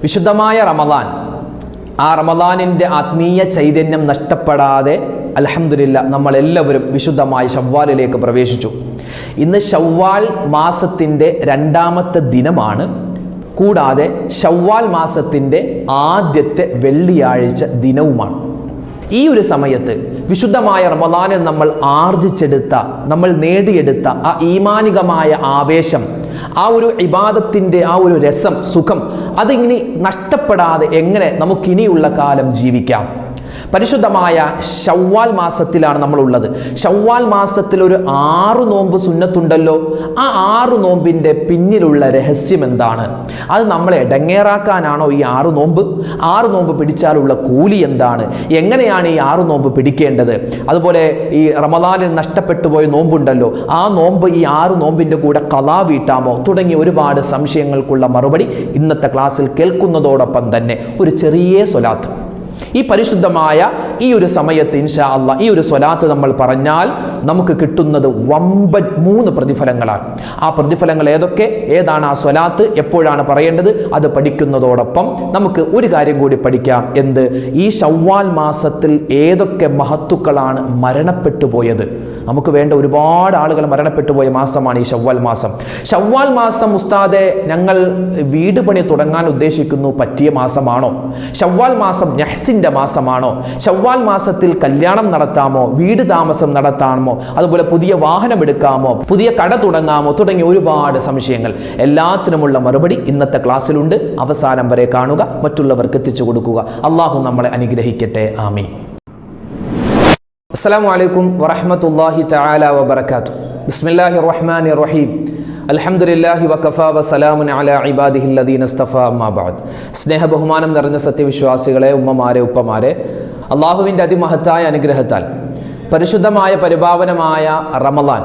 വിശുദ്ധമായ റമദാൻ, ആ റമദാനിൻ്റെ ആത്മീയ ചൈതന്യം നഷ്ടപ്പെടാതെ അൽഹംദുലില്ലാഹ് നമ്മളെല്ലാവരും വിശുദ്ധമായ ശവ്വാലിലേക്ക് പ്രവേശിച്ചു. ഇന്ന് ശവ്വാൽ മാസത്തിൻ്റെ 2ാമത്തെ ദിനമാണ്. കൂടാതെ ശവ്വാൽ മാസത്തിൻ്റെ ആദ്യത്തെ വെള്ളിയാഴ്ച ദിനവുമാണ്. ഈ ഒരു സമയത്ത് വിശുദ്ധമായ റമദാനിൽ നമ്മൾ ആർജിച്ചെടുത്ത, നമ്മൾ നേടിയെടുത്ത ആ ഈമാനികമായ ആവേശം, ആ ഒരു ഇബാദത്തിൻ്റെ ആ ഒരു രസം, സുഖം, അതിങ്ങനെ നഷ്ടപ്പെടാതെ എങ്ങനെ നമുക്കിനിയുള്ള കാലം ജീവിക്കാം? പരിശുദ്ധമായ ശവ്വാൽ മാസത്തിലാണ് നമ്മളുള്ളത്. ശവ്വാൽ മാസത്തിൽ ഒരു 6 നോമ്പ് സുന്നത്തുണ്ടല്ലോ. ആ 6 നോമ്പിൻ്റെ പിന്നിലുള്ള രഹസ്യം എന്താണ്? അത് നമ്മളെ ഇടങ്ങേറാക്കാനാണോ ഈ 6 നോമ്പ്? 6 നോമ്പ് പിടിച്ചാലുള്ള കൂലി എന്താണ്? എങ്ങനെയാണ് ഈ 6 നോമ്പ് പിടിക്കേണ്ടത്? അതുപോലെ ഈ റമദാനിൽ നഷ്ടപ്പെട്ടു പോയ നോമ്പുണ്ടല്ലോ, ആ നോമ്പ് ഈ 6 നോമ്പിൻ്റെ കൂടെ ഖളാ വീട്ടാമോ? തുടങ്ങിയ ഒരുപാട് സംശയങ്ങൾക്കുള്ള മറുപടി ഇന്നത്തെ ക്ലാസ്സിൽ കേൾക്കുന്നതോടൊപ്പം തന്നെ ഒരു ചെറിയ സ്വലാത്ത്, ഈ പരിശുദ്ധമായ ഈ ഒരു സമയത്ത് ഇൻഷാ അല്ലാഹ് ഈ ഒരു സ്വലാത്ത് നമ്മൾ പറഞ്ഞാൽ നമുക്ക് കിട്ടുന്നത് വമ്പൻ 3 പ്രതിഫലങ്ങളാണ്. ആ പ്രതിഫലങ്ങൾ ഏതാണ് ആ സ്വലാത്ത്, എപ്പോഴാണ് പറയേണ്ടത്, അത് പഠിക്കുന്നതോടൊപ്പം നമുക്ക് ഒരു കാര്യം കൂടി പഠിക്കാം. എന്ത്? ഈ ശവ്വാൽ മാസത്തിൽ ഏതൊക്കെ മഹത്തുക്കളാണ് മരണപ്പെട്ടു പോയത്? നമുക്ക് വേണ്ട ഒരുപാട് ആളുകൾ മരണപ്പെട്ടു പോയ മാസമാണ് ഈ ശവ്വാൽ മാസം. ശവ്വാൽ മാസം ഉസ്താദെ, ഞങ്ങൾ വീട് പണി തുടങ്ങാൻ ഉദ്ദേശിക്കുന്നു, പറ്റിയ മാസമാണോ? ശവ്വാൽ മാസം നഹ്സിന്റെ മാസമാണോ? ശവ്വാൽ മാസത്തിൽ കല്യാണം നടത്താമോ? വീട് താമസം നടത്താമോ? അതുപോലെ പുതിയ വാഹനം എടുക്കാമോ? പുതിയ കട തുടങ്ങാമോ? തുടങ്ങിയ ഒരുപാട് സംശയങ്ങൾ. എല്ലാത്തിനുമുള്ള മറുപടി ഇന്നത്തെ ക്ലാസ്സിലുണ്ട്. അവസാനം വരെ കാണുക, മറ്റുള്ളവർക്ക് എത്തിച്ചു കൊടുക്കുക. അള്ളാഹു നമ്മളെ അനുഗ്രഹിക്കട്ടെ. ആമീൻ. അസ്സലാമു അലൈക്കും വറഹ്മത്തുള്ളാഹി തആല വബറകാതുഹു. ബിസ്മില്ലാഹിർ റഹ്മാനിർ റഹീം. അൽഹംദുലില്ലാഹി വകഫാ വസലാമുൻ അലാ ഇബാദിഹില്ലദീന ഇസ്തഫാ അമ്മാ ബഅദ്. സ്നേഹ ബഹുമാനം നിറഞ്ഞ സത്യവിശ്വാസികളെ, ഉമ്മമാരെ, ഉപ്പമാരെ, അള്ളാഹുവിൻ്റെ അതിമഹത്തായ അനുഗ്രഹത്താൽ പരിശുദ്ധമായ പരിപാവനമായ റമദാൻ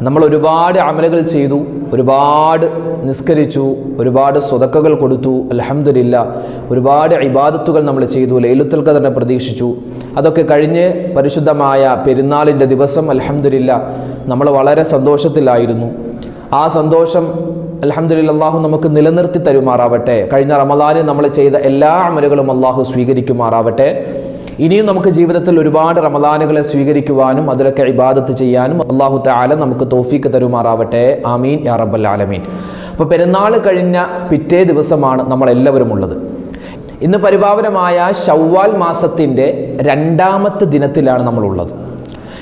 നമ്മൾ ഒരുപാട് അമലുകൾ ചെയ്തു, ഒരുപാട് നിസ്കരിച്ചു, ഒരുപാട് സ്വതക്കകൾ കൊടുത്തു. അൽഹംദുലില്ലാഹ് ഒരുപാട് ഇബാദത്തുകൾ നമ്മൾ ചെയ്തു. ലൈലത്തുൽ ഖദറിനെ പ്രതീക്ഷിച്ചു. അതൊക്കെ കഴിഞ്ഞ് പരിശുദ്ധമായ പെരുന്നാളിൻ്റെ ദിവസം അൽഹംദുലില്ലാഹ് നമ്മൾ വളരെ സന്തോഷത്തിലായിരുന്നു. ആ സന്തോഷം അൽഹംദുലില്ലാഹ് അല്ലാഹു നമുക്ക് നിലനിർത്തി തരുമാറാവട്ടെ. കഴിഞ്ഞ റമദാനിൽ നമ്മൾ ചെയ്ത എല്ലാ അമലുകളും അല്ലാഹു സ്വീകരിക്കുമാറാവട്ടെ. ഇനിയും നമുക്ക് ജീവിതത്തിൽ ഒരുപാട് റമദാനുകളെ സ്വീകരിക്കുവാനും അതിലൊക്കെ ഇബാദത്ത് ചെയ്യാനും അല്ലാഹു തആല നമുക്ക് തൗഫീഖ് തരുമാറാവട്ടെ. ആമീൻ യാ റബ്ബൽ ആലമീൻ. അപ്പോൾ പെരുന്നാൾ കഴിഞ്ഞ പിറ്റേ ദിവസമാണ് നമ്മളെല്ലാവരും ഉള്ളത്. ഇന്ന് പരിപാവനമായ ശവ്വാൽ മാസത്തിൻ്റെ 2ാമത്തെ ദിനത്തിലാണ് നമ്മളുള്ളത്.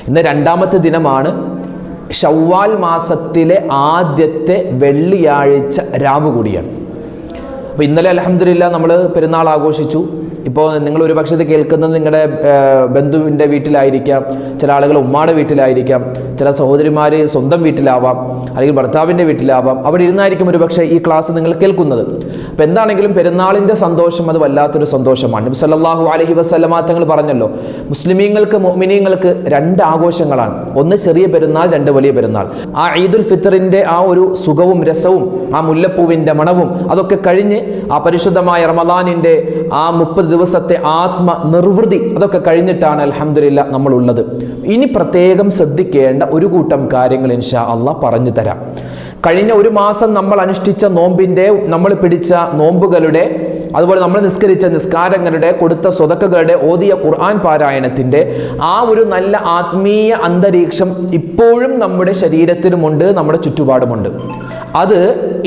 ഇന്ന് 2ാമത്തെ ദിനമാണ്. ശവ്വാൽ മാസത്തിലെ ആദ്യത്തെ വെള്ളിയാഴ്ച രാവ് കൂടിയാണ്. അപ്പോൾ ഇന്നലെ അൽഹംദുലില്ലാഹ് നമ്മൾ പെരുന്നാൾ ആഘോഷിച്ചു. ഇപ്പോൾ നിങ്ങൾ ഒരു പക്ഷേ ഇത് കേൾക്കുന്നത് നിങ്ങളുടെ ബന്ധുവിൻ്റെ വീട്ടിലായിരിക്കാം, ചില ആളുകൾ ഉമ്മാടെ വീട്ടിലായിരിക്കാം, ചില സഹോദരിമാർ സ്വന്തം വീട്ടിലാവാം, അല്ലെങ്കിൽ ഭർത്താവിൻ്റെ വീട്ടിലാവാം. അവിടെ ഇരുന്നായിരിക്കും ഒരു പക്ഷേ ഈ ക്ലാസ് നിങ്ങൾ കേൾക്കുന്നത്. അപ്പോൾ എന്താണെങ്കിലും പെരുന്നാളിൻ്റെ സന്തോഷം അത് വല്ലാത്തൊരു സന്തോഷമാണ്. നബി സല്ലല്ലാഹു അലൈഹി വസല്ലമ തങ്ങൾ പറഞ്ഞല്ലോ, മുസ്ലിമീങ്ങൾക്ക്, മുഅ്മിനീങ്ങൾക്ക് 2 ആഘോഷങ്ങളാണ്. ഒന്ന് ചെറിയ പെരുന്നാൾ, 2 വലിയ പെരുന്നാൾ. ആ ഈദുൽ ഫിത്തറിൻ്റെ ആ ഒരു സുഖവും രസവും, ആ മുല്ലപ്പൂവിൻ്റെ മണവും അതൊക്കെ കഴിഞ്ഞ് ആ പരിശുദ്ധമായ റമദാനിൻ്റെ ആ 30 ദിവസത്തെ ആത്മ നിർവൃതി അതൊക്കെ കഴിഞ്ഞിട്ടാണ് അൽഹംദുലില്ലാഹ് നമ്മളുള്ളത്. ഇനി പ്രത്യേകം ശ്രദ്ധിക്കേണ്ട ഒരു കൂട്ടം കാര്യങ്ങൾ ഇൻഷാ അല്ലാഹ് പറഞ്ഞു തരാം. കഴിഞ്ഞ ഒരു മാസം നമ്മൾ അനുഷ്ഠിച്ച നോമ്പിൻ്റെ, നമ്മൾ പിടിച്ച നോമ്പുകളുടെ, അതുപോലെ നമ്മൾ നിസ്കരിച്ച നിസ്കാരങ്ങളുടെ, കൊടുത്ത സ്വതക്കകളുടെ, ഓതിയ ഖുർആൻ പാരായണത്തിൻ്റെ ആ ഒരു നല്ല ആത്മീയ അന്തരീക്ഷം ഇപ്പോഴും നമ്മുടെ ശരീരത്തിലുമുണ്ട്, നമ്മുടെ ചുറ്റുപാടുമുണ്ട്. അത്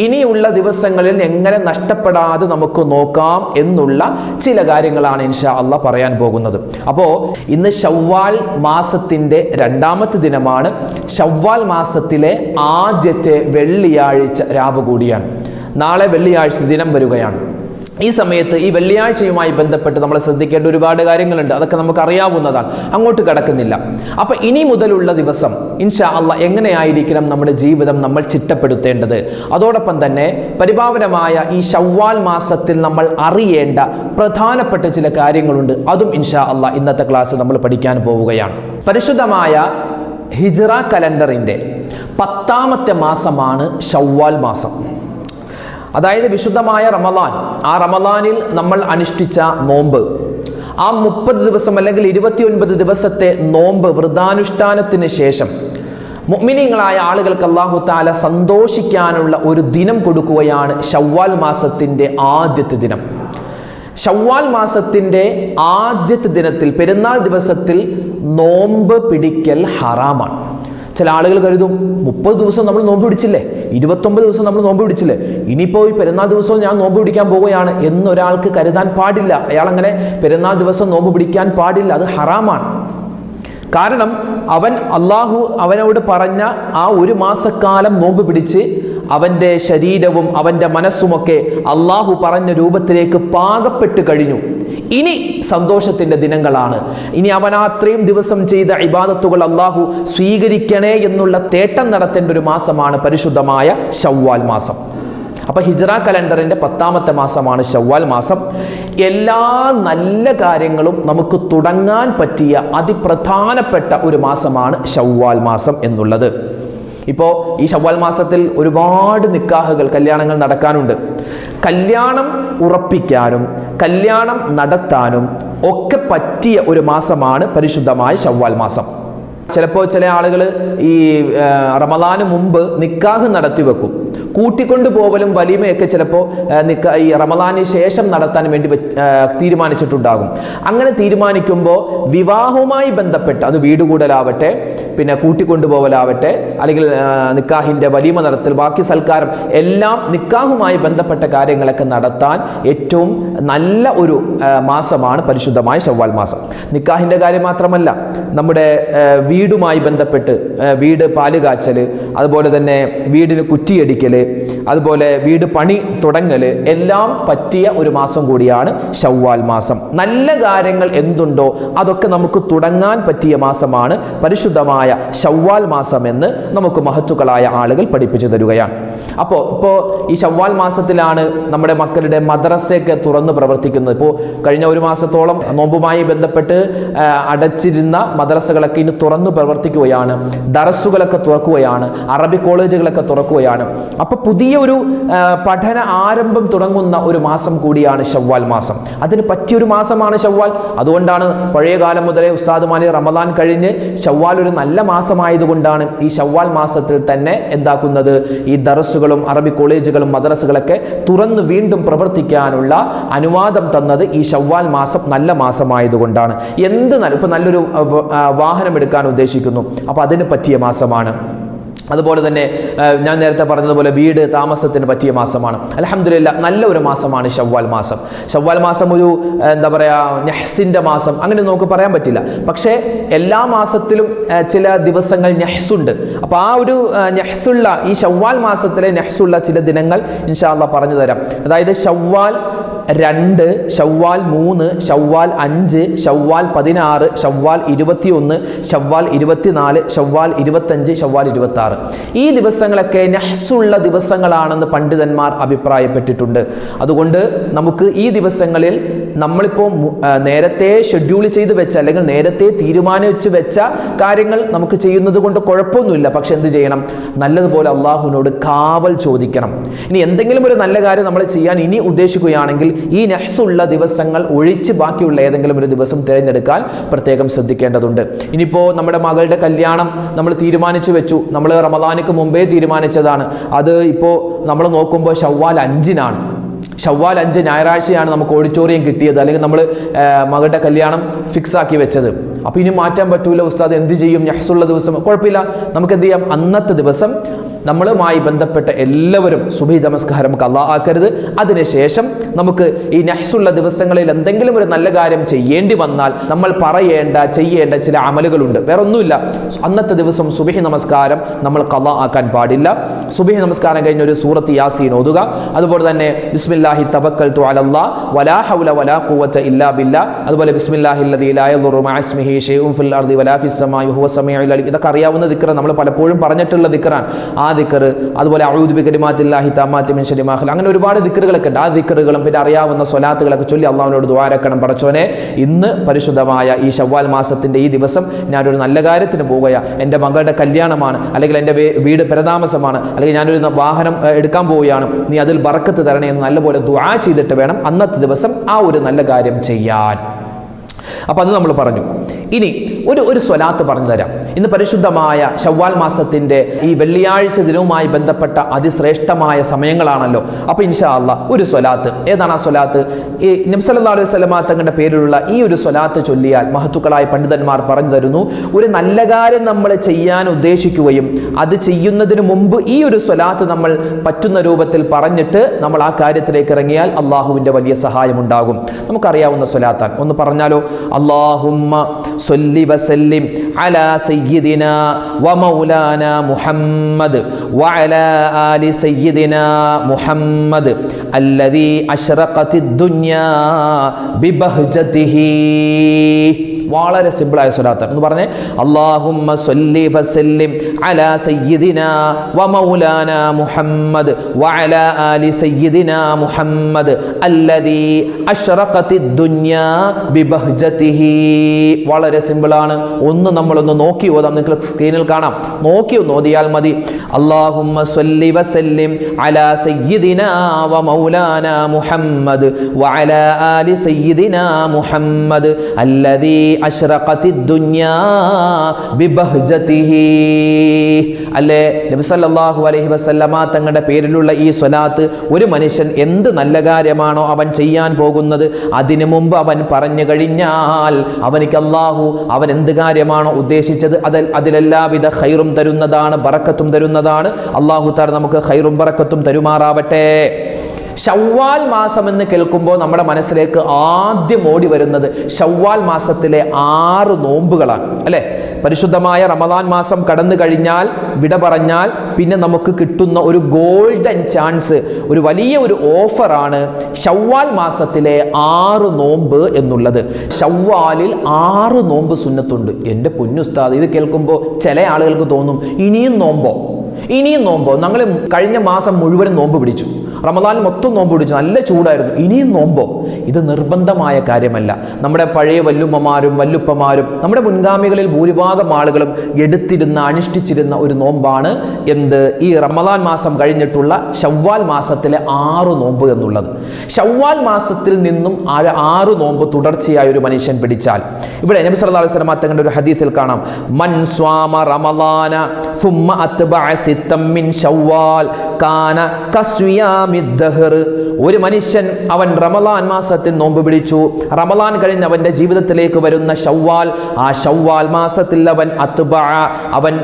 ഇനിയുള്ള ദിവസങ്ങളിൽ എങ്ങനെ നഷ്ടപ്പെടാതെ നമുക്ക് നോക്കാം എന്നുള്ള ചില കാര്യങ്ങളാണ് ഇൻഷാ അല്ലാഹ് പറയാൻ പോകുന്നത്. അപ്പോൾ ഇന്ന് ശവ്വാൽ മാസത്തിൻ്റെ 2ാമത്തെ ദിനമാണ്. ശവ്വാൽ മാസത്തിലെ ആദ്യത്തെ വെള്ളിയാഴ്ച രാവ് കൂടിയാണ്. നാളെ വെള്ളിയാഴ്ച ദിനം വരികയാണ്. ഈ സമയത്ത് ഈ വെള്ളിയാഴ്ചയുമായി ബന്ധപ്പെട്ട് നമ്മൾ ശ്രദ്ധിക്കേണ്ട ഒരുപാട് കാര്യങ്ങളുണ്ട്. അതൊക്കെ നമുക്ക് അറിയാവുന്നതാണ്, അങ്ങോട്ട് കടക്കുന്നില്ല. അപ്പം ഇനി മുതലുള്ള ദിവസം ഇൻഷാ അല്ലാഹ് എങ്ങനെയായിരിക്കണം നമ്മുടെ ജീവിതം നമ്മൾ ചിട്ടപ്പെടുത്തേണ്ടത്? അതോടൊപ്പം തന്നെ പരിപാവനമായ ഈ ശവ്വാൽ മാസത്തിൽ നമ്മൾ അറിയേണ്ട പ്രധാനപ്പെട്ട ചില കാര്യങ്ങളുണ്ട്. അതും ഇൻഷാ അല്ലാഹ് ഇന്നത്തെ ക്ലാസ് നമ്മൾ പഠിക്കാൻ പോവുകയാണ്. പരിശുദ്ധമായ ഹിജ്റ കലണ്ടറിൻ്റെ 10ാമത്തെ മാസമാണ് ശവ്വാൽ മാസം. അതായത് വിശുദ്ധമായ റമദാൻ, ആ റമദാനിൽ നമ്മൾ അനുഷ്ഠിച്ച നോമ്പ്, ആ 30 ദിവസം അല്ലെങ്കിൽ 29 ദിവസത്തെ നോമ്പ് വ്രതാനുഷ്ഠാനത്തിന് ശേഷം മുഅ്മിനീങ്ങളായ ആളുകൾക്ക് അല്ലാഹു തആല സന്തോഷിക്കാനുള്ള ഒരു ദിനം കൊടുക്കുകയാണ് ശവ്വാൽ മാസത്തിൻ്റെ ആദ്യത്തെ ദിനം. ശവ്വാൽ മാസത്തിൻ്റെ ആദ്യത്തെ ദിനത്തിൽ, പെരുന്നാൾ ദിവസത്തിൽ നോമ്പ് പിടിക്കൽ ഹറാമാണ്. ചില ആളുകൾ കരുതും 30 ദിവസം നമ്മൾ നോമ്പ് പിടിച്ചില്ലേ, 29 ദിവസം നമ്മൾ നോമ്പ് പിടിച്ചില്ലേ, ഇനിയിപ്പോൾ ഈ പെരുന്നാൾ ദിവസവും ഞാൻ നോമ്പ് പിടിക്കാൻ പോവുകയാണ് എന്നൊരാൾക്ക് കരുതാൻ പാടില്ല. അയാൾ അങ്ങനെ പെരുന്നാൾ ദിവസം നോമ്പ് പിടിക്കാൻ പാടില്ല, അത് ഹറാമാണ്. കാരണം അള്ളാഹു അവനോട് പറഞ്ഞ ആ ഒരു മാസക്കാലം നോമ്പ് പിടിച്ച് അവൻ്റെ ശരീരവും അവൻ്റെ മനസ്സുമൊക്കെ അള്ളാഹു പറഞ്ഞ രൂപത്തിലേക്ക് പാകപ്പെട്ട് കഴിഞ്ഞു. ഇനി സന്തോഷത്തിൻ്റെ ദിനങ്ങളാണ്. ഇനി അവനാത്രയും ദിവസം ചെയ്ത ഇബാദത്തുകൾ അള്ളാഹു സ്വീകരിക്കണേ എന്നുള്ള തേട്ടം നടത്തേണ്ട ഒരു മാസമാണ് പരിശുദ്ധമായ ശവ്വാൽ മാസം. അപ്പോൾ ഹിജ്റ കലണ്ടറിൻ്റെ 10ാമത്തെ മാസമാണ് ശവ്വാൽ മാസം. എല്ലാ നല്ല കാര്യങ്ങളും നമുക്ക് തുടങ്ങാൻ പറ്റിയ അതിപ്രധാനപ്പെട്ട ഒരു മാസമാണ് ശവ്വാൽ മാസം എന്നുള്ളത്. ഇപ്പോൾ ഈ ശവ്വാൽ മാസത്തിൽ ഒരുപാട് നിക്കാഹുകൾ, കല്യാണങ്ങൾ നടക്കാനുണ്ട്. കല്യാണം ഉറപ്പിക്കാനും കല്യാണം നടത്താനും ഒക്കെ പറ്റിയ ഒരു മാസമാണ് പരിശുദ്ധമായ ശവ്വാൽ മാസം. ചിലപ്പോൾ ചില ആളുകൾ ഈ റമദാന് മുമ്പ് നിക്കാഹ് നടത്തി വെക്കും. കൂട്ടിക്കൊണ്ടു പോവലും വലീമയൊക്കെ ചിലപ്പോൾ ഈ റമദാന് ശേഷം നടത്താൻ വേണ്ടി തീരുമാനിച്ചിട്ടുണ്ടാകും. അങ്ങനെ തീരുമാനിക്കുമ്പോൾ വിവാഹവുമായി ബന്ധപ്പെട്ട്, അത് വീടുകൂടലാവട്ടെ, പിന്നെ കൂട്ടിക്കൊണ്ടുപോവലാവട്ടെ, അല്ലെങ്കിൽ നിക്കാഹിൻ്റെ വലീമ നടത്തൽ, ബാക്കി സൽക്കാരം, എല്ലാം നിക്കാഹുമായി ബന്ധപ്പെട്ട കാര്യങ്ങളൊക്കെ നടത്താൻ ഏറ്റവും നല്ല ഒരു മാസമാണ് പരിശുദ്ധമായ ശവ്വാൽ മാസം. നിക്കാഹിൻ്റെ കാര്യം മാത്രമല്ല, നമ്മുടെ വീടുമായി ബന്ധപ്പെട്ട് വീട് പാലുകാച്ചൽ, അതുപോലെ തന്നെ വീടിന് കുറ്റിയടിക്കൽ, അതുപോലെ വീട് പണി തുടങ്ങൽ, എല്ലാം പറ്റിയ ഒരു മാസം കൂടിയാണ് ശവ്വാൽ മാസം. നല്ല കാര്യങ്ങൾ എന്തുണ്ടോ അതൊക്കെ നമുക്ക് തുടങ്ങാൻ പറ്റിയ മാസമാണ് പരിശുദ്ധമായ ശവ്വാൽ മാസം എന്ന് നമുക്ക് മഹത്തുക്കളായ ആളുകൾ പഠിപ്പിച്ചു തരികയാണ്. ഇപ്പോൾ ഈ ശവ്വാൽ മാസത്തിലാണ് നമ്മുടെ മക്കളുടെ മദ്രസയൊക്കെ തുറന്ന് പ്രവർത്തിക്കുന്നത്. ഇപ്പോൾ കഴിഞ്ഞ ഒരു മാസത്തോളം നോമ്പുമായി ബന്ധപ്പെട്ട് അടച്ചിരുന്ന മദ്രസകളൊക്കെ ഇനി തുറന്നു പ്രവർത്തിക്കുകയാണ്. ദർസുകളൊക്കെ തുറക്കുകയാണ്. അറബി കോളേജുകളൊക്കെ തുറക്കുകയാണ്. അപ്പോൾ പുതിയ ഒരു പഠന ആരംഭം തുടങ്ങുന്ന ഒരു മാസം കൂടിയാണ് ശവ്വാൽ മാസം. അതിന് പറ്റിയൊരു മാസമാണ് ശവ്വാൽ. അതുകൊണ്ടാണ് പഴയ കാലം മുതലേ ഉസ്താദുമാര് റമദാൻ കഴിഞ്ഞ് ശവ്വാൽ ഒരു നല്ല മാസമായതുകൊണ്ടാണ് ഈ ശവ്വാൽ മാസത്തിൽ തന്നെ എന്താക്കുന്നത്, ഈ ദർസുകളും അറബി കോളേജുകളും മദ്രസകളൊക്കെ തുറന്ന് വീണ്ടും പ്രവർത്തിക്കാനുള്ള അനുവാദം തന്നത് ഈ ശവ്വാൽ മാസം നല്ല മാസമായതുകൊണ്ടാണ്. ഇപ്പം നല്ലൊരു വാഹനം എടുക്കാൻ ഉദ്ദേശിക്കുന്നു, അപ്പോൾ അതിന് പറ്റിയ മാസമാണ്. അതുപോലെ തന്നെ ഞാൻ നേരത്തെ പറഞ്ഞതുപോലെ വീട് താമസത്തിന് പറ്റിയ മാസമാണ്. അൽഹംദുലില്ലാഹ് നല്ല ഒരു മാസമാണ് ശവ്വാൽ മാസം. ശവ്വാൽ മാസം ഒരു എന്താ പറയുക, നെഹ്സിൻ്റെ മാസം അങ്ങനെ നമുക്ക് പറയാൻ പറ്റില്ല. പക്ഷേ എല്ലാ മാസത്തിലും ചില ദിവസങ്ങൾ നെഹ്സുണ്ട്. അപ്പോൾ ആ ഒരു നെഹ്സുള്ള ഈ ശവ്വാൽ മാസത്തിലെ നെഹ്സുള്ള ചില ദിനങ്ങൾ ഇൻഷാ അല്ലാഹ് പറഞ്ഞു തരാം. അതായത് ശവ്വാൽ 2, ശവ്വാൽ 3, ശവ്വാൽ 5, ശവ്വാൽ 16, ശവ്വാൽ 21, ശവ്വാൽ 24, ശവ്വാൽ 25, ശവ്വാൽ 26. ഈ ദിവസങ്ങളൊക്കെ നഹ്സുള്ള ദിവസങ്ങളാണെന്ന് പണ്ഡിതന്മാർ അഭിപ്രായപ്പെട്ടിട്ടുണ്ട്. അതുകൊണ്ട് നമുക്ക് ഈ ദിവസങ്ങളിൽ നമ്മളിപ്പോൾ നേരത്തെ ഷെഡ്യൂൾ ചെയ്ത് വെച്ച, അല്ലെങ്കിൽ നേരത്തെ തീരുമാനിച്ച് വെച്ച കാര്യങ്ങൾ നമുക്ക് ചെയ്യുന്നത് കൊണ്ട് കുഴപ്പമൊന്നുമില്ല. പക്ഷെ എന്ത് ചെയ്യണം? നല്ലതുപോലെ അള്ളാഹുവിനോട് കാവൽ ചോദിക്കണം. ഇനി എന്തെങ്കിലും ഒരു നല്ല കാര്യം നമ്മൾ ചെയ്യാൻ ഇനി ഉദ്ദേശിക്കുകയാണെങ്കിൽ ഈ നഹ്സുള്ള ദിവസങ്ങൾ ഒഴിച്ച് ബാക്കിയുള്ള ഏതെങ്കിലും ഒരു ദിവസം തിരഞ്ഞെടുക്കാൻ പ്രത്യേകം ശ്രദ്ധിക്കേണ്ടതുണ്ട്. ഇനിയിപ്പോൾ നമ്മുടെ മകളുടെ കല്യാണം നമ്മൾ തീരുമാനിച്ചു വെച്ചു, നമ്മൾ റമദാനിക്ക് മുമ്പേ തീരുമാനിച്ചതാണ്. അത് ഇപ്പോൾ നമ്മൾ നോക്കുമ്പോൾ ശവ്വാൽ 5-നാണ്. ശവ്വാൽ 5 ഞായറാഴ്ചയാണ് നമുക്ക് ഓഡിറ്റോറിയം കിട്ടിയത്, അല്ലെങ്കിൽ നമ്മൾ മകളുടെ കല്യാണം ഫിക്സ് ആക്കി വെച്ചത്. അപ്പോൾ ഇനി മാറ്റാൻ പറ്റൂല ഉസ്താദ്, എന്ത് ചെയ്യും? നഹ്സുള്ള ദിവസം കുഴപ്പമില്ല, നമുക്ക് എന്ത് ചെയ്യാം? അന്നത്തെ ദിവസം നമ്മളുമായി ബന്ധപ്പെട്ട എല്ലാവരും സുബഹി നമസ്കാരം ഖളാ ആക്കരുത്. അതിനുശേഷം നമുക്ക് ഈ നഹ്സുള്ള ദിവസങ്ങളിൽ എന്തെങ്കിലും ഒരു നല്ല കാര്യം ചെയ്യേണ്ടി വന്നാൽ നമ്മൾ ചെയ്യേണ്ട ചില അമലുകളുണ്ട്. വേറെ ഒന്നുമില്ല, അന്നത്തെ ദിവസം സുബഹി നമസ്കാരം നമ്മൾ ഖളാ ആക്കാൻ പാടില്ല. സുബഹി നമസ്കാരം കഴിഞ്ഞ ഒരു സൂറത്ത് യാസീൻ ഓതുക. അതുപോലെ തന്നെ ബിസ്മില്ലാഹി തവക്കൽതു അലല്ലാഹ് വലാ ഹൗല വലാ ഖുവത ഇല്ലാ ബില്ലാഹ്. അതുപോലെ ബിസ്മില്ലാഹില്ലദീ ലാ യദുറു മഅ ഇസ്മിഹി ഷൈഉൻ ഫിൽ അർദി വലാ ഫിസ് സമാഇ ഹുവ സമീഉൽ അലീം. ഇതൊക്കെ അറിയാവുന്ന ദിക്ർ, നമ്മൾ പലപ്പോഴും പറഞ്ഞിട്ടുള്ള ദിക്റാണ് ആ ദിക്ർ. അതുപോലെ അഊദു ബികലിമാത്തില്ലാഹി തമ്മാത്തി മിൻ ശർരി മാ ഖലഖ്, അങ്ങനെ ഒരുപാട് ദിക്റുകളൊക്കെ ഉണ്ട്. ആ ദിക്റുകളും പിന്നെ അറിയാവുന്ന സ്വലാത്തുകളൊക്കെ ചൊല്ലി അള്ളാഹുവിനോട് ദുആ രക്കണം. പടച്ചോനെ, ഇന്ന് പരിശുദ്ധമായ ഈ ശവ്വാൽ മാസത്തിന്റെ ഈ ദിവസം ഞാനൊരു നല്ല കാര്യത്തിന് പോവുകയാണ്, എൻ്റെ മകളുടെ കല്യാണമാണ്, അല്ലെങ്കിൽ എൻ്റെ വീട് പരതാമസമാണ്, അല്ലെങ്കിൽ ഞാനൊരു വാഹനം എടുക്കാൻ പോവുകയാണ്, നീ അതിൽ ബറക്കത്ത് തരണേ എന്ന് നല്ലപോലെ ദുആ ചെയ്തിട്ട് വേണം അന്നത്തെ ദിവസം ആ ഒരു നല്ല കാര്യം ചെയ്യാൻ. അപ്പോൾ അത് നമ്മൾ പറഞ്ഞു. ഇനി ഒരു സ്വലാത്ത് പറഞ്ഞു തരാം. ഇന്ന് പരിശുദ്ധമായ ശവ്വാൽ മാസത്തിൻ്റെ ഈ വെള്ളിയാഴ്ച ദിനവുമായി ബന്ധപ്പെട്ട അതിശ്രേഷ്ഠമായ സമയങ്ങളാണല്ലോ. അപ്പോൾ ഇൻഷാ അല്ലാഹ് ഒരു സ്വലാത്ത്, ഏതാണ് ആ സ്വലാത്ത്? ഈ നബി സല്ലല്ലാഹു അലൈഹി വസല്ലമ തങ്ങളുടെ പേരിലുള്ള ഈ ഒരു സ്വലാത്ത് ചൊല്ലിയാൽ മഹത്തുക്കളായ പണ്ഡിതന്മാർ പറഞ്ഞു തരുന്നു, ഒരു നല്ല കാര്യം നമ്മൾ ചെയ്യാൻ ഉദ്ദേശിക്കുകയും അത് ചെയ്യുന്നതിന് മുമ്പ് ഈ ഒരു സ്വലാത്ത് നമ്മൾ പറ്റുന്ന രൂപത്തിൽ പറഞ്ഞിട്ട് നമ്മൾ ആ കാര്യത്തിലേക്ക് ഇറങ്ങിയാൽ അള്ളാഹുവിൻ്റെ വലിയ സഹായം ഉണ്ടാകും. നമുക്കറിയാവുന്ന സ്വലാത്താണ്, ഒന്ന് പറഞ്ഞാലോ? അല്ലാഹുമ്മ സ്വല്ലി വസല്ലിം അലാ സയ്യിദിനാ വ മൗലാനാ മുഹമ്മദ് വഅലാ ആലി സയ്യിദിനാ മുഹമ്മദ് അല്ലദീ അശ്റഖത്തിദ് ദുനിയാ ബിബഹ്ജതിഹി. വളരെ സിമ്പിളായ സ്വലാത്താണ്. എന്ന് പറഞ്ഞേ, അല്ലാഹുമ്മ സ്വല്ലി വസല്ലിം അലാ സയ്യിദിനാ വ മൗലാനാ മുഹമ്മദ് വഅലാ ആലി സയ്യിദിനാ മുഹമ്മദ് അല്ലദീ അശ്റഖത്തിദ് ദുനിയാ ബിബഹ്ജതിഹി. വളരെ സിമ്പിളാണ്. ഒന്ന് നമ്മളൊന്ന് നോക്കി ഓതാം. നിങ്ങൾക്ക് സ്ക്രീനിൽ കാണാം, നോക്കി ഒന്ന് ഓതിയാൽ മതി. അല്ലാഹുമ്മ സ്വല്ലി വസല്ലിം അലാ സയ്യിദിനാ വ മൗലാനാ മുഹമ്മദ് വഅലാ ആലി സയ്യിദിനാ മുഹമ്മദ് അല്ലദീ അശ്റഖത്തിദ് ദുനിയാ ബിബഹ്ജതിഹി. അല്ലേ, നബി സല്ലല്ലാഹു അലൈഹി വസല്ലമ തങ്ങളുടെ പേരിലുള്ള ഈ സ്വലാത്ത് ഒരു മനുഷ്യൻ എന്ത് നല്ല കാര്യമാണോ അവൻ ചെയ്യാൻ പോകുന്നത് അതിനു മുമ്പ് അവൻ പറഞ്ഞു കഴിഞ്ഞാൽ അവനിക്ക് അല്ലാഹു അവൻ എന്ത് കാര്യമാണോ ഉദ്ദേശിച്ചത് അതിലെല്ലാവിധ ഖൈറും തരുന്നതാണ്, ബറക്കത്തും തരുന്നതാണ്. അല്ലാഹു തആല നമുക്ക് ഖൈറും ബറക്കത്തും തരുമാറാവട്ടെ. ശവ്വാൽ മാസം എന്ന് കേൾക്കുമ്പോൾ നമ്മുടെ മനസ്സിലേക്ക് ആദ്യം ഓടി വരുന്നത് ശവ്വാൽ മാസത്തിലെ 6 നോമ്പുകളാണ്, അല്ലേ? പരിശുദ്ധമായ റമദാൻ മാസം കടന്നു കഴിഞ്ഞാൽ, വിട പറഞ്ഞാൽ പിന്നെ നമുക്ക് കിട്ടുന്ന ഒരു ഗോൾഡൻ ചാൻസ്, ഒരു വലിയ ഒരു ഓഫറാണ് ശവ്വാൽ മാസത്തിലെ 6 നോമ്പ് എന്നുള്ളത്. ശവ്വാലിൽ 6 നോമ്പ് സുന്നത്തുണ്ട്. എൻ്റെ പൊന്നുസ്താദ്, ഇത് കേൾക്കുമ്പോൾ ചില ആളുകൾക്ക് തോന്നും ഇനിയും നോമ്പോ. ഞങ്ങൾ കഴിഞ്ഞ മാസം മുഴുവനും നോമ്പ് പിടിച്ചു, റമദാൻ മൊത്തം നോമ്പ് പിടിച്ചു, നല്ല ചൂടായിരുന്നു, ഇനിയും നോമ്പോ? ഇത് നിർബന്ധമായ കാര്യമല്ല. നമ്മുടെ പഴയ വല്ലുമ്മമാരും വല്ലുപ്പമാരും നമ്മുടെ മുൻഗാമികളിൽ ഭൂരിഭാഗം ആളുകളും അനുഷ്ഠിച്ചിരുന്ന ഒരു നോമ്പാണ് എന്ത്? ഈ റമദാൻ മാസം കഴിഞ്ഞിട്ടുള്ള ശവ്വാൽ മാസത്തിലെ 6 നോമ്പ് എന്നുള്ളത്. ശവ്വാൽ മാസത്തിൽ നിന്നും 6 നോമ്പ് തുടർച്ചയായ ഒരു മനുഷ്യൻ പിടിച്ചാൽ, ഇവിടെ നബി സല്ലല്ലാഹു അലൈഹി വസല്ലം തങ്ങളുടെ ഒരു ഹദീസിൽ കാണാം, മൻ സ്വാമ റമദാന സുമ്മ അത്ബഅ സിത്തം മിൻ ശവ്വാൽ കാന കസ്വിയാമിദ് ദഹർ. ഒരു മനുഷ്യൻ അവൻ റമദാൻ മാസത്തിൽ നോമ്പ് പിടിച്ചു, റമദാൻ കഴിഞ്ഞ് അവന്റെ ജീവിതത്തിലേക്ക് വരുന്ന ശവ്വാൽ, ആ ശവ്വാൽ മാസത്തിൽ അവൻ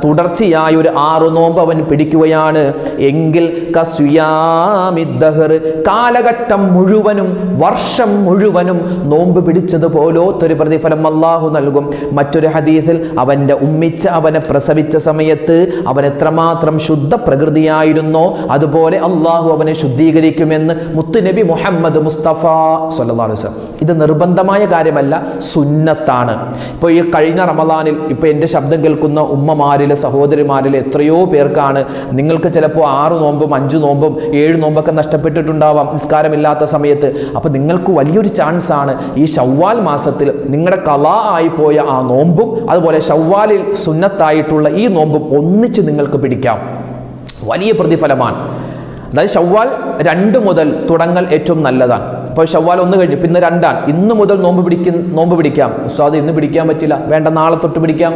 തുടർച്ചയായ ഒരു 6 നോമ്പ് അവൻ പിടിക്കുകയാണ് എങ്കിൽ കസ്വിയാമിദ് ദഹർ, കാലഘട്ടം മുഴുവനും വർഷം മുഴുവനും നോമ്പ് പിടിച്ചതുപോലൊരു പ്രതിഫലം അല്ലാഹു നൽകും. മറ്റൊരു ഹദീസിൽ അവന്റെ ഉമ്മിച്ച അവനെ പ്രസവിച്ച സമയത്ത് അവൻ എത്രമാത്രം ശുദ്ധ പ്രകൃതിയായിരുന്നോ അതുപോലെ അല്ലാഹു അവനെ ശുദ്ധീകരിക്കുമെന്ന് മുത്തുനബി മുഹമ്മദ് മുസ്തഫ സ്വല്ലല്ലാഹു അലൈഹി വസല്ലം. ഇത് നിർബന്ധമായ കാര്യമല്ല, സുന്നത്താണ്. ഇപ്പോൾ ഈ കഴിഞ്ഞ റമദാനിൽ ഇപ്പോൾ എൻ്റെ ശബ്ദം കേൾക്കുന്ന ഉമ്മമാരിലെ സഹോദരിമാരിലെ എത്രയോ പേർക്കാണ് നിങ്ങൾക്ക് ചിലപ്പോൾ 6 നോമ്പും 5 നോമ്പും 7 നോമ്പൊക്കെ നഷ്ടപ്പെട്ടിട്ടുണ്ടാവാം നിസ്കാരമില്ലാത്ത സമയത്ത്. അപ്പോൾ നിങ്ങൾക്ക് വലിയൊരു ചാൻസാണ് ഈ ശവ്വാൽ മാസത്തിൽ നിങ്ങളുടെ ഖളാ ആയിപ്പോയ ആ നോമ്പും അതുപോലെ ശവ്വാലിൽ സുന്നത്തായിട്ടുള്ള ഈ നോമ്പും ഒന്നിച്ച് നിങ്ങൾക്ക് പിടിക്കാം. വലിയ പ്രതിഫലമാണ്. അതായത് ശവ്വാൽ 2 മുതൽ തുടങ്ങൽ ഏറ്റവും നല്ലതാണ്. ഇപ്പോൾ ശവ്വാൽ 1 കഴിഞ്ഞു, പിന്നെ 2ആണ്. ഇന്ന് മുതൽ നോമ്പ് പിടിക്കാം. ഉസ്താദ് ഇന്ന് പിടിക്കാൻ പറ്റില്ല, വേണ്ട നാളെ തൊട്ട് പിടിക്കാം.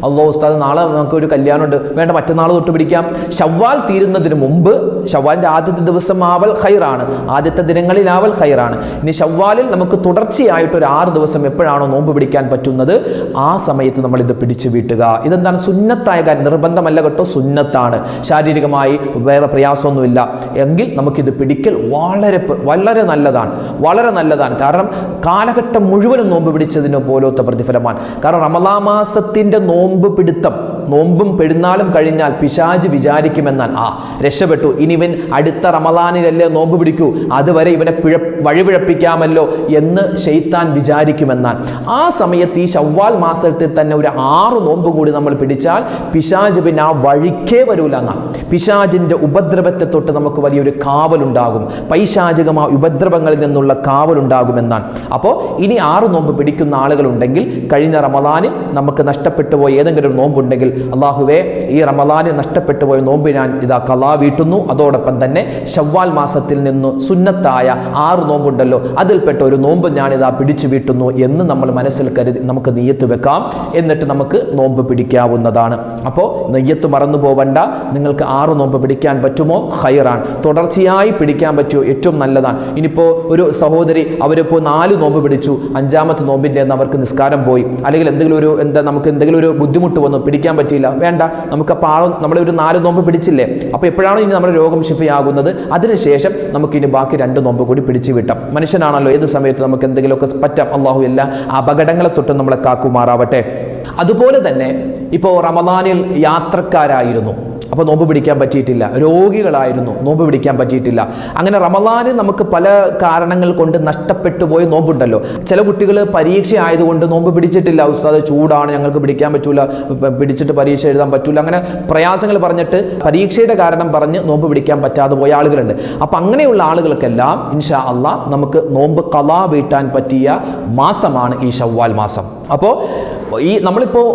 അല്ലാഹു ഉസ്താദ് നാളെ നമുക്ക് ഒരു കല്യാണമുണ്ട്, വേണ്ട മറ്റന്നാൾ തൊട്ട് പിടിക്കാം. ശവ്വാൽ തീരുന്നതിന് മുമ്പ്, ശവ്വാലിൻ്റെ ആദ്യത്തെ ദിവസം ആവൽ ഖൈറാണ്, ആദ്യത്തെ ദിനങ്ങളിൽ ആവൽ ഖൈറാണ്. ഇനി ശവ്വാലിൽ നമുക്ക് തുടർച്ചയായിട്ട് ഒരു 6 ദിവസം എപ്പോഴാണോ നോമ്പ് പിടിക്കാൻ പറ്റുന്നത് ആ സമയത്ത് നമ്മൾ ഇത് പിടിച്ചു വീട്ടുക. ഇതെന്താണ്? സുന്നത്തായ കാര്യം, നിർബന്ധമല്ല കേട്ടോ, സുന്നത്താണ്. ശാരീരികമായി വേറെ പ്രയാസമൊന്നുമില്ല എങ്കിൽ നമുക്കിത് പിടിക്കൽ വളരെ നല്ലതാണ്, വളരെ നല്ലതാണ്. കാരണം കാലഘട്ടം മുഴുവനും നോമ്പ് പിടിച്ചതിന് പോലത്തെ പ്രതിഫലമാണ്. കാരണം റമദാൻ മാസത്തിൻ്റെ നോമ്പ് പിടുത്തം, നോമ്പും പെരുന്നാളും കഴിഞ്ഞാൽ പിശാച് വിചാരിക്കുമെന്നാൽ രക്ഷപ്പെട്ടു, ഇനി ഇവൻ അടുത്ത റമദാനിലല്ലേ നോമ്പ് പിടിക്കൂ, അതുവരെ ഇവനെ വഴിപിഴപ്പിക്കാമല്ലോ എന്ന് ശൈത്താൻ വിചാരിക്കുമെന്നാൽ ആ സമയത്ത് ഈ ശവ്വാൽ മാസത്തിൽ തന്നെ ഒരു 6 നോമ്പ് കൂടി നമ്മൾ പിടിച്ചാൽ പിശാച് പിന്നെ ആ വഴിക്കേ വരൂല എന്നാണ്. പിശാചിൻ്റെ ഉപദ്രവത്തെ തൊട്ട് നമുക്ക് വലിയൊരു കാവലുണ്ടാകും, പൈശാചികമായ ഉപദ്രവങ്ങളിൽ നിന്നുള്ള കാവലുണ്ടാകുമെന്നാണ്. അപ്പോൾ ഇനി 6 നോമ്പ് പിടിക്കുന്ന ആളുകളുണ്ടെങ്കിൽ കഴിഞ്ഞ റമദാനിൽ നമുക്ക് നഷ്ടപ്പെട്ടു പോയ ഏതെങ്കിലും ഒരു നോമ്പുണ്ടെങ്കിൽ അള്ളാഹുവേ ഈ റമദാനിൽ നഷ്ടപ്പെട്ടു പോയ നോമ്പ് ഞാൻ ഇതാ ഖളാ വീട്ടുന്നു, അതോടൊപ്പം തന്നെ ശവ്വാൽ മാസത്തിൽ നിന്ന് സുന്നത്തായ 6 നോമ്പുണ്ടല്ലോ അതിൽപ്പെട്ട ഒരു നോമ്പ് ഞാനിതാ പിടിച്ചു വീട്ടുന്നു എന്ന് നമ്മൾ മനസ്സിൽ കരുതി നമുക്ക് നിയ്യത്ത് വെക്കാം. എന്നിട്ട് നമുക്ക് നോമ്പ് പിടിക്കാവുന്നതാണ്. അപ്പോൾ നിയ്യത്ത് മറന്നു പോവണ്ട. നിങ്ങൾക്ക് 6 നോമ്പ് പിടിക്കാൻ പറ്റുമോ? ഖൈറാണ്. തുടർച്ചയായി പിടിക്കാൻ പറ്റുമോ? ഏറ്റവും നല്ലതാണ്. ഇനിയിപ്പോൾ ഒരു സഹോദരി അവരിപ്പോൾ 4 നോമ്പ് പിടിച്ചു, 5ാമത്തെ നോമ്പിൻ്റെ അവർക്ക് നിസ്കാരം പോയി, അല്ലെങ്കിൽ നമുക്ക് എന്തെങ്കിലും ഒരു ബുദ്ധിമുട്ട് വന്നു, പിടിക്കാൻ പറ്റിയില്ല, വേണ്ട, നമുക്കപ്പോൾ നമ്മളൊരു 4 നോമ്പ് പിടിച്ചില്ലേ, അപ്പോൾ എപ്പോഴാണ് ഇനി നമ്മുടെ രോഗം ശിഫയാകുന്നത് അതിനുശേഷം നമുക്കിനി ബാക്കി 2 നോമ്പ് കൂടി പിടിച്ചു വിട്ടാം. മനുഷ്യനാണല്ലോ, ഏത് സമയത്ത് നമുക്ക് എന്തെങ്കിലുമൊക്കെ പറ്റാം. അള്ളാഹു എല്ലാ അപകടങ്ങളെ തൊട്ട് നമ്മളെ കാക്കുമാറാവട്ടെ. അതുപോലെ തന്നെ ഇപ്പോൾ റമദാനിൽ യാത്രക്കാരായിരുന്നു, അപ്പോൾ നോമ്പ് പിടിക്കാൻ പറ്റിയിട്ടില്ല. രോഗികളായിരുന്നു, നോമ്പ് പിടിക്കാൻ പറ്റിയിട്ടില്ല. അങ്ങനെ റമദാനിൽ നമുക്ക് പല കാരണങ്ങൾ കൊണ്ട് നഷ്ടപ്പെട്ടു പോയ നോമ്പുണ്ടല്ലോ. ചില കുട്ടികൾ പരീക്ഷ ആയതുകൊണ്ട് നോമ്പ് പിടിച്ചിട്ടില്ല, ഉസ്താദ് ചൂടാണ് ഞങ്ങൾക്ക് പിടിക്കാൻ പറ്റൂല, പിടിച്ചിട്ട് പരീക്ഷ എഴുതാൻ പറ്റൂല, അങ്ങനെ പ്രയാസങ്ങൾ പറഞ്ഞിട്ട് പരീക്ഷയുടെ കാരണം പറഞ്ഞ് നോമ്പ് പിടിക്കാൻ പറ്റാതെ പോയ ആളുകളുണ്ട്. അപ്പം അങ്ങനെയുള്ള ആളുകൾക്കെല്ലാം ഇൻഷാ അള്ളാഹ് നമുക്ക് നോമ്പ് ഖളാ വീട്ടാൻ പറ്റിയ മാസമാണ് ഈ ശവ്വാൽ മാസം. അപ്പോൾ ഈ നമ്മളിപ്പോൾ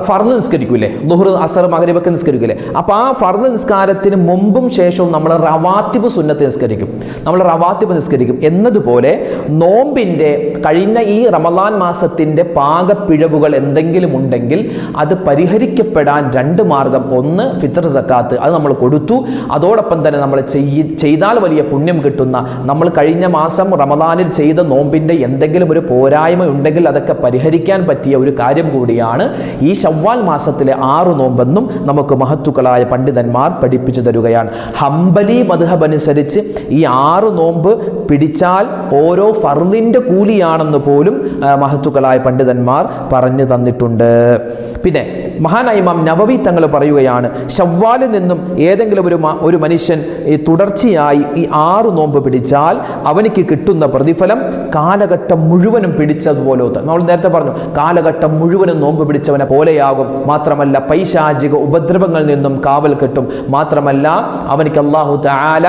ഫർള് നിസ്കരിക്കൂലേ, ളുഹ്ർ അസർ മഗ്രിബൊക്കെ നിസ്കരിക്കൂലേ, അപ്പോൾ ആ ഫർള് നിസ്കാരത്തിന് മുമ്പും ശേഷവും നമ്മൾ റവാത്തിബ് സുന്നത്ത് നിസ്കരിക്കും. എന്നതുപോലെ നോമ്പിൻ്റെ കഴിഞ്ഞ ഈ റമദാൻ മാസത്തിൻ്റെ പാകപ്പിഴവുകൾ എന്തെങ്കിലും ഉണ്ടെങ്കിൽ അത് പരിഹരിക്കപ്പെടാൻ 2 മാർഗം. ഒന്ന് ഫിത്ർ സക്കാത്ത്, അത് നമ്മൾ കൊടുത്തു. അതോടൊപ്പം തന്നെ നമ്മൾ ചെയ്താൽ വലിയ പുണ്യം കിട്ടുന്ന, നമ്മൾ കഴിഞ്ഞ മാസം റമദാനിൽ ചെയ്ത നോമ്പിൻ്റെ എന്തെങ്കിലും ഒരു പോരായ്മ ഉണ്ടെങ്കിൽ അതൊക്കെ പരിഹരിക്കാൻ പറ്റിയ ഒരു കാര്യം കൂടിയാണ് ഈ ശവ്വാൽ മാസത്തിലെ 6 നോമ്പെന്നും നമുക്ക് മഹത്തുക്കളായ പണ്ഡിതന്മാർ പഠിപ്പിച്ചു തരുകയാണ്. ഹംബലി മദ്ഹബ് അനുസരിച്ച് ഈ 6 നോമ്പ് പിടിച്ചാൽ ഓരോ ഫർളിന്റെ കൂലിയാണെന്ന് പോലും മഹത്തുക്കളായ പണ്ഡിതന്മാർ പറഞ്ഞു തന്നിട്ടുണ്ട്. പിന്നെ മഹാനായ ഇമാം നവവി തങ്ങൾ പറയുകയാണ്, ശവ്വാലിൽ നിന്നും ഏതെങ്കിലും ഒരു മനുഷ്യൻ തുടർച്ചയായി ഈ 6 നോമ്പ് പിടിച്ചാൽ അവനിക്ക് കിട്ടുന്ന പ്രതിഫലം കാലഘട്ടം മുഴുവനും പിടിച്ചതുപോലെ. നമ്മൾ നേരത്തെ പറഞ്ഞു, കാലഘട്ടം മുഴുവനും നോമ്പ് പിടിച്ചവനെ പോലെയാകും. മാത്രമല്ല പൈശാചിക ഉപദ്രവങ്ങളിൽ നിന്നും കാവൽ കിട്ടും. മാത്രമല്ല അവനിക്ക് അല്ലാഹു തആല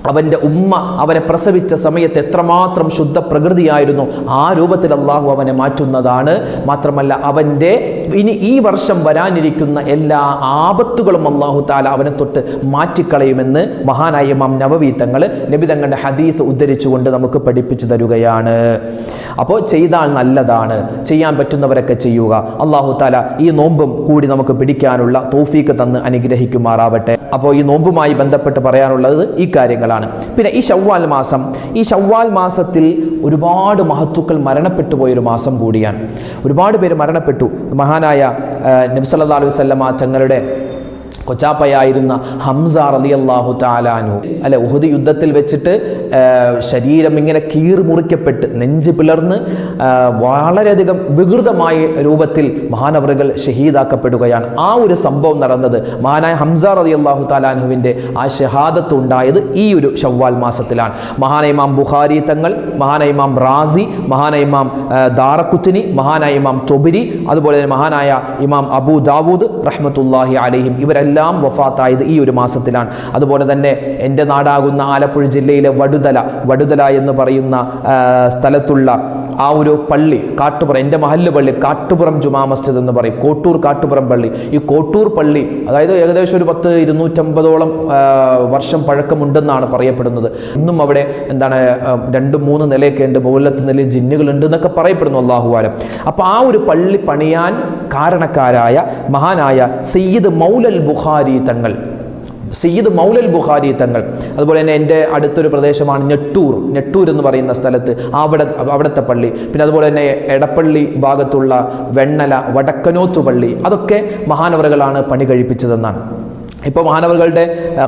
അവൻ്റെ ഉമ്മ അവനെ പ്രസവിച്ച സമയത്ത് എത്രമാത്രം ശുദ്ധ പ്രകൃതിയായിരുന്നു, ആ രൂപത്തിൽ അള്ളാഹു അവനെ മാറ്റുന്നതാണ്. മാത്രമല്ല അവൻ്റെ ഇനി ഈ വർഷം വരാനിരിക്കുന്ന എല്ലാ ആപത്തുകളും അള്ളാഹു തആല അവനെ തൊട്ട് മാറ്റിക്കളയുമെന്ന് മഹാനായ ഇമാം നവവി തങ്ങൾ നബി തങ്ങളുടെ ഹദീസ് ഉദ്ധരിച്ചുകൊണ്ട് നമുക്ക് പഠിപ്പിച്ചു തരുകയാണ്. അപ്പോൾ ചെയ്താൽ നല്ലതാണ്, ചെയ്യാൻ പറ്റുന്നവരൊക്കെ ചെയ്യുക. അള്ളാഹു തആല ഈ നോമ്പും കൂടി നമുക്ക് പിടിക്കാനുള്ള തൗഫീഖ് തന്ന് അനുഗ്രഹിക്കുമാറാവട്ടെ. അപ്പോൾ ഈ നോമ്പുമായി ബന്ധപ്പെട്ട് പറയാനുള്ളത് ഈ കാര്യങ്ങളാണ്. പിന്നെ ഈ ശവ്വാൽ മാസത്തിൽ ഒരുപാട് മഹത്തുക്കൾ മരണപ്പെട്ടു പോയൊരു മാസം കൂടിയാണ്. ഒരുപാട് പേര് മരണപ്പെട്ടു. മഹാനായ നബി സല്ലല്ലാഹു അലൈഹി വസല്ലമ തങ്ങളുടെ കൊച്ചാപ്പയായിരുന്ന ഹംസ റളിയല്ലാഹു തആല അൻഹു ഉഹദ് യുദ്ധത്തിൽ വെച്ചിട്ട് ശരീരം ഇങ്ങനെ കീറിമുറിക്കപ്പെട്ട് നെഞ്ച് പിളർന്ന് വളരെയധികം വികൃതമായ രൂപത്തിൽ മഹാനവറുകൾ ഷഹീദാക്കപ്പെടുകയാണ്. ആ ഒരു സംഭവം നടന്നത് മഹാനായ ഹംസ റളിയല്ലാഹു തആല അൻഹുവിൻ്റെ ആ ഷഹാദത്ത് ഉണ്ടായത് ഈ ഒരു ശവ്വാൽ മാസത്തിലാണ്. മഹാനായ ഇമാം ബുഖാരി തങ്ങൾ, മഹാനായ ഇമാം റാസി, മഹാനായ ഇമാം ദാറഖുത്നി, മഹാനായ ഇമാം തൊബരി, അതുപോലെ തന്നെ മഹാനായ ഇമാം അബൂ ദാവൂദ് റഹ്മത്തുള്ളാഹി അലൈഹിം ഇവരെല്ലാം വഫാത്തായത് ഈ ഒരു മാസത്തിലാണ്. അതുപോലെ തന്നെ എൻ്റെ നാടാകുന്ന ആലപ്പുഴ ജില്ലയിലെ വടുതല എന്ന് പറയുന്ന സ്ഥലത്തുള്ള ആ ഒരു പള്ളി, കാട്ടുപുറം, എൻ്റെ മഹല്ല് പള്ളി, കാട്ടുപുറം ജുമാ മസ്ജിദ് എന്ന് പറയും, കോട്ടൂർ കാട്ടുപുറം പള്ളി. ഈ കോട്ടൂർ പള്ളി അതായത് ഏകദേശം ഒരു 250-250 വർഷം പഴക്കമുണ്ടെന്നാണ് പറയപ്പെടുന്നത്. ഇന്നും അവിടെ 2-3 നിലയൊക്കെ ഉണ്ട്, മുകളിലത്തെ നിലയിൽ ജിന്നുകളുണ്ട് എന്നൊക്കെ പറയപ്പെടുന്നു, അല്ലാഹു ആലം. അപ്പോൾ ആ ഒരു പള്ളി പണിയാൻ കാരണക്കാരായ മഹാനായ സയ്യിദ് മൗലൽ ബുഖാരി തങ്ങൾ, അതുപോലെ തന്നെ എൻ്റെ അടുത്തൊരു പ്രദേശമാണ് നെട്ടൂർ എന്ന് പറയുന്ന സ്ഥലത്ത്, അവിടുത്തെ പള്ളി. പിന്നെ അതുപോലെ തന്നെ എടപ്പള്ളി ഭാഗത്തുള്ള വെണ്ണല, വടക്കനോത്ത് പള്ളി, അതൊക്കെ മഹാനവറുകളാണ് പണി കഴിപ്പിച്ചതെന്നാണ്. ഇപ്പോൾ മഹാനവറുകളുടെ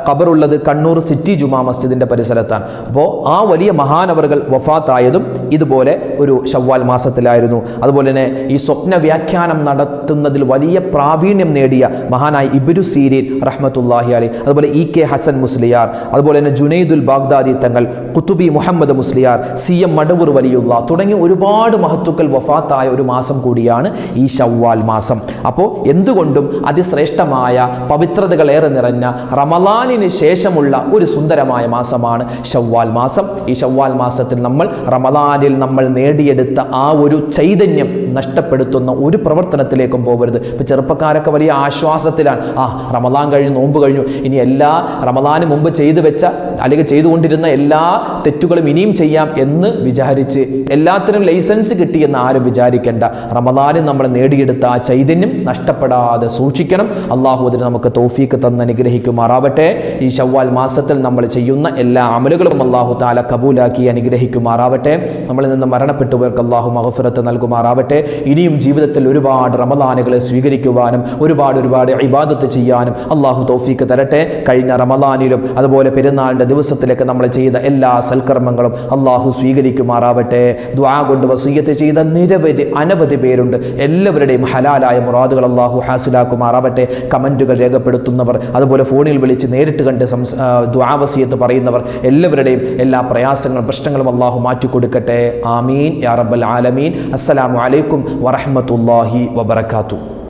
ഖബറുള്ളത് കണ്ണൂർ സിറ്റി ജുമാ മസ്ജിദിൻ്റെ പരിസരത്താണ്. അപ്പോൾ ആ വലിയ മഹാനവറുകൾ വഫാത്തായതും ഇതുപോലെ ഒരു ശവ്വാൽ മാസത്തിലായിരുന്നു. അതുപോലെ തന്നെ ഈ സ്വപ്ന വ്യാഖ്യാനം നടത്തുന്നതിൽ വലിയ പ്രാവീണ്യം നേടിയ മഹാനായ ഇബ്നു സീരീൻ റഹ്മത്തുള്ളാഹി അലൈഹി, അതുപോലെ ഇ.കെ. ഹസൻ മുസ്ലിയാർ, അതുപോലെ തന്നെ ജുനൈദുൽ ബാഗ്ദാദി തങ്ങൾ, ഖുതുബി മുഹമ്മദ് മുസ്ലിയാർ, CM മടവൂർ വലിയുള്ള തുടങ്ങിയ ഒരുപാട് മഹത്തുക്കൾ വഫാത്തായ ഒരു മാസം കൂടിയാണ് ഈ ശവ്വാൽ മാസം. അപ്പോൾ എന്തുകൊണ്ടും അതിശ്രേഷ്ഠമായ പവിത്രതകൾ ഹൈർ നിറഞ്ഞ റമളാനിന് ശേഷമുള്ള ഒരു സുന്ദരമായ മാസമാണ് ശവ്വാൽ മാസം. ഈ ശവ്വാൽ മാസത്തിൽ റമളാനിൽ നമ്മൾ നേടിയെടുത്ത ആ ഒരു ചൈതന്യം നഷ്ടപ്പെടുത്തുന്ന ഒരു പ്രവർത്തനത്തിലേക്കും പോകരുത്. ഇപ്പം ചെറുപ്പക്കാരൊക്കെ വലിയ ആശ്വാസത്തിലാണ്, റമളാൻ കഴിഞ്ഞു, നോമ്പ് കഴിഞ്ഞു, ഇനി എല്ലാ റമളാന് മുമ്പ് ചെയ്തു വെച്ച അല്ലെങ്കിൽ ചെയ്തുകൊണ്ടിരുന്ന എല്ലാ തെറ്റുകളും ഇനിയും ചെയ്യാം എന്ന് വിചാരിച്ച് എല്ലാത്തിനും ലൈസൻസ് കിട്ടിയെന്ന് ആരും വിചാരിക്കേണ്ട. റമളാനിൽ നമ്മൾ നേടിയെടുത്ത ആ ചൈതന്യം നഷ്ടപ്പെടാതെ സൂക്ഷിക്കണം. അള്ളാഹു അതിന് നമുക്ക് തൗഫീക്ക് തന്ന് അനുഗ്രഹിക്കുമാറാവട്ടെ. ഈ ശവ്വാൽ മാസത്തിൽ നമ്മൾ ചെയ്യുന്ന എല്ലാ അമലുകളും അള്ളാഹു തആല കബൂലാക്കി അനുഗ്രഹിക്കുമാറാവട്ടെ. നമ്മളിൽ നിന്ന് മരണപ്പെട്ടവർക്ക് അള്ളാഹു മഗ്ഫിറത്ത് നൽകുമാറാവട്ടെ. ഇനിയും ജീവിതത്തിൽ ഒരുപാട് റമളാനുകളെ സ്വീകരിക്കുവാനും ഒരുപാട് ഇബാദത്ത് ചെയ്യാനും അള്ളാഹു തൗഫീക്ക് തരട്ടെ. കഴിഞ്ഞ റമളാനിലും അതുപോലെ പെരുന്നാളിൻ്റെ ദിവസത്തിലേക്ക് നമ്മൾ ചെയ്ത എല്ലാ സൽക്കർമ്മങ്ങളും അള്ളാഹു സ്വീകരിക്കുമാറാവട്ടെ. ദുആ കൊണ്ട് വസിയ്യത്ത് ചെയ്ത അനവധി പേരുണ്ട്. എല്ലാവരുടെയും ഹലാലായ മുറാദുകൾ അള്ളാഹു ഹാസിലാക്കുമാറാവട്ടെ. കമൻറ്റുകൾ രേഖപ്പെടുത്തുന്നവർ, അതുപോലെ ഫോണിൽ വിളിച്ച് നേരിട്ട് കണ്ട് ദുആ വസിയ്യത്ത് പറയുന്നവർ, എല്ലാവരുടെയും എല്ലാ പ്രയാസങ്ങളും പ്രശ്നങ്ങളും അള്ളാഹു മാറ്റിക്കൊടുക്കട്ടെ. ആമീൻ യാ റബ്ബൽ ആലമീൻ. അസ്സലാമു അലൈക്കും വറഹ്മത്തുള്ളാഹി വബറകാതുഹു.